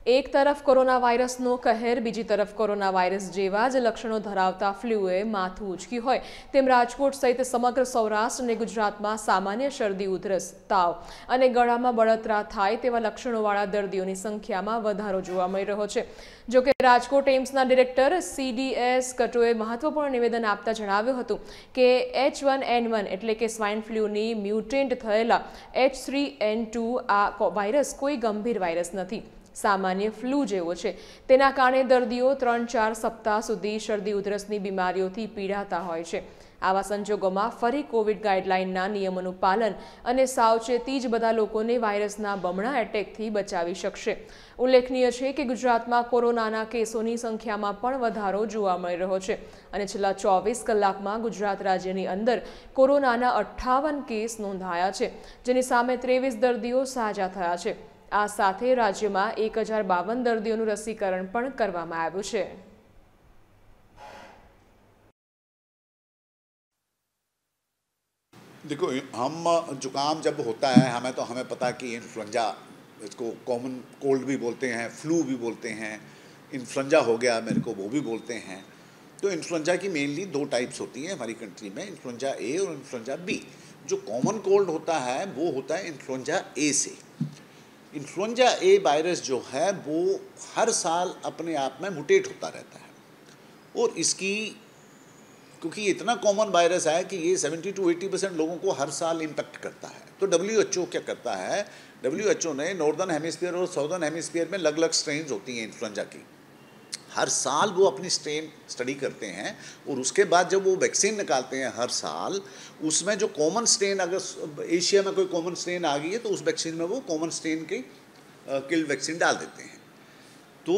એક તરફ કોરોના વાયરસનો કહેર, બીજી તરફ કોરોના વાયરસ જેવા જ લક્ષણો ધરાવતા ફ્લૂએ માથું ઉંચક્યું હોય તેમ રાજકોટ સહિત સમગ્ર સૌરાષ્ટ્ર અને ગુજરાતમાં સામાન્ય શરદી, ઉધરસ, તાવ અને ગળામાં બળતરા થાય તેવા લક્ષણોવાળા દર્દીઓની સંખ્યામાં વધારો જોવા મળી રહ્યો છે। જો કે રાજકોટ એમ્સના ડિરેક્ટર CDS કટોએ મહત્વપૂર્ણ નિવેદન આપતા જણાવ્યું હતું કે H1N1 એટલે કે સ્વાઇન ફ્લૂની મ્યુટેન્ટ થયેલા H3N2 આ વાયરસ કોઈ ગંભીર વાયરસ નથી, સામાન્ય ફ્લૂ જેવો છે। તેના કારણે દર્દીઓ 3-4 સપ્તાહ સુધી શરદી ઉધરસની બીમારીઓથી પીડાતા હોય છે। આવા સંજોગોમાં ફરી કોવિડ ગાઈડલાઈનના નિયમોનું પાલન અને સાવચેતી જ બધા લોકોને વાયરસના બમણા એટેકથી બચાવી શકશે। ઉલ્લેખનીય છે કે ગુજરાતમાં કોરોનાના કેસોની સંખ્યામાં પણ વધારો જોવા મળી રહ્યો છે અને છેલ્લા 24 કલાકમાં ગુજરાત રાજ્યની અંદર કોરોનાના 58 કેસ નોંધાયા છે, જેની સામે 23 દર્દીઓ સાજા થયા છે। આ સાથે રાજ્યમાં 1052 દર્દીઓનું રસીકરણ પણ કરવામાં આવ્યું છે। देखो, हम जुकाम जब होता है हमें पता है कि इन्फ्लुएंजा, इसको कॉमन कोल्ड भी बोलते हैं, फ्लू भी बोलते हैं, इन्फ्लुएंजा हो गया मेरे को वो भी बोलते हैं। तो इन्फ्लुएंजा की मेनली 2 टाइप्स होती हैं हमारी कंट्री में, इन्फ्लुएंजा ए और इन्फ्लुएंजा बी। जो कॉमन कोल्ड होता है वो होता है इन्फ्लुएंजा ए से। इन्फ्लुएंजा ए वायरस जो है वो हर साल अपने आप में मुटेट होता रहता है और इसकी, क्योंकि ये इतना कॉमन वायरस है कि ये 70 to 80% लोगों को हर साल इम्पेक्ट करता है। तो WHO क्या करता है, WHO ने नॉर्दर्न हेमिस्फीयर और साउदर्न हेमिस्फीयर में अलग अलग स्ट्रेन्स होती हैं इन्फ्लुएंजा की, हर साल वो अपनी स्ट्रेन स्टडी करते हैं और उसके बाद जब वो वैक्सीन निकालते हैं हर साल, उसमें जो कॉमन स्ट्रेन, अगर एशिया में कोई कॉमन स्ट्रेन आ गई है तो उस वैक्सीन में वो कॉमन स्ट्रेन की किल्ड वैक्सीन डाल देते हैं। तो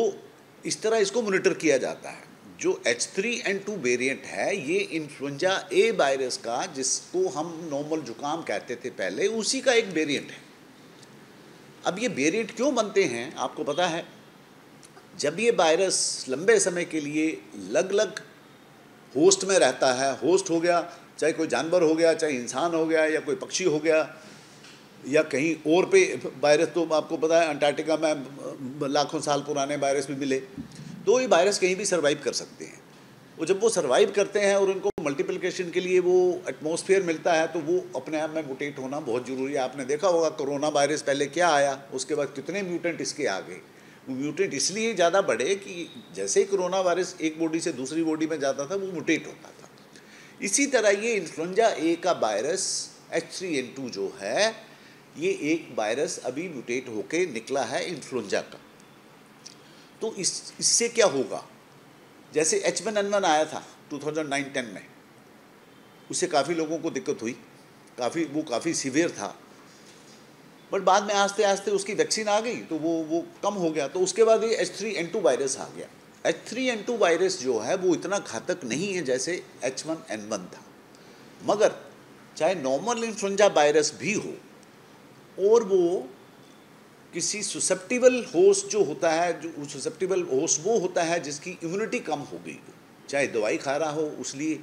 इस तरह इसको मॉनिटर किया जाता है। जो H3N2 वेरिएंट है ये इन्फ्लुएंजा ए वायरस का, जिसको हम नॉर्मल जुकाम कहते थे पहले, उसी का एक वेरिएंट है। अब ये वेरिएंट क्यों बनते हैं आपको पता है? जब ये वायरस लंबे समय के लिए अलग अलग होस्ट में रहता है, होस्ट हो गया चाहे कोई जानवर हो गया, चाहे इंसान हो गया या कोई पक्षी हो गया या कहीं और पे वायरस, तो आपको पता है अंटार्कटिका में लाखों साल पुराने वायरस भी मिले, तो ये वायरस कहीं भी सर्वाइव कर सकते हैं। और जब वो सर्वाइव करते हैं और उनको मल्टीप्लिकेशन के लिए वो एटमॉस्फेयर मिलता है तो वो अपने आप में म्यूटेट होना बहुत ज़रूरी है। आपने देखा होगा कोरोना वायरस पहले क्या आया, उसके बाद कितने म्यूटेंट इसके आ गए। वो म्यूटेंट इसलिए ज़्यादा बढ़े कि जैसे ही कोरोना वायरस एक बॉडी से दूसरी बॉडी में जाता था वो म्यूटेट होता था। इसी तरह ये इन्फ्लुएंजा ए का वायरस H3N2 जो है, ये एक वायरस अभी म्यूटेट होके निकला है इन्फ्लुएंजा का। तो इससे क्या होगा, जैसे H1N1 आया था 2009-10 में, उससे काफ़ी लोगों को दिक्कत हुई, काफ़ी सीवियर था, बट बाद में आस्ते आस्ते उसकी वैक्सीन आ गई तो वो कम हो गया। तो उसके बाद ये H3N2 वायरस आ गया। H3N2 वायरस जो है वो इतना घातक नहीं है जैसे H1N1 था, मगर चाहे नॉर्मल इन्फ्लुएंजा वायरस भी हो और वो किसी ससेप्टिबल होस्ट जो होता है, जो ससेप्टिबल होस्ट वो होता है जिसकी इम्यूनिटी कम हो गई हो, चाहे दवाई खा रहा हो, उसलिए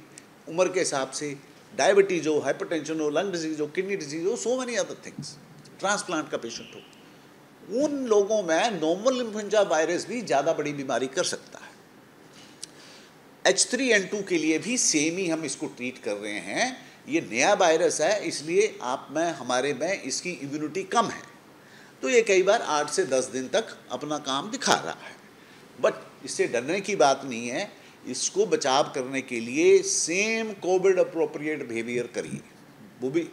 उम्र के हिसाब से डायबिटीज़ हो, हाइपरटेंशन हो, लंग डिजीज़ हो, किडनी डिजीज़ हो, so many other things, transplant का पेशेंट हो, उन लोगों में नॉर्मल इन्फ्लुएंजा वायरस भी ज़्यादा बड़ी बीमारी कर सकता है। H3N2 के लिए भी सेम ही हम इसको ट्रीट कर रहे हैं। ये नया वायरस है, इसलिए हमारे में इसकी इम्यूनिटी कम है, तो ये कई बार 8 से 10 दिन तक अपना काम दिखा रहा है। बट इससे डरने की बात नहीं है। इसको बचाव करने के लिए सेम कोविड अप्रोप्रिएट बिहेवियर करिए, वो भी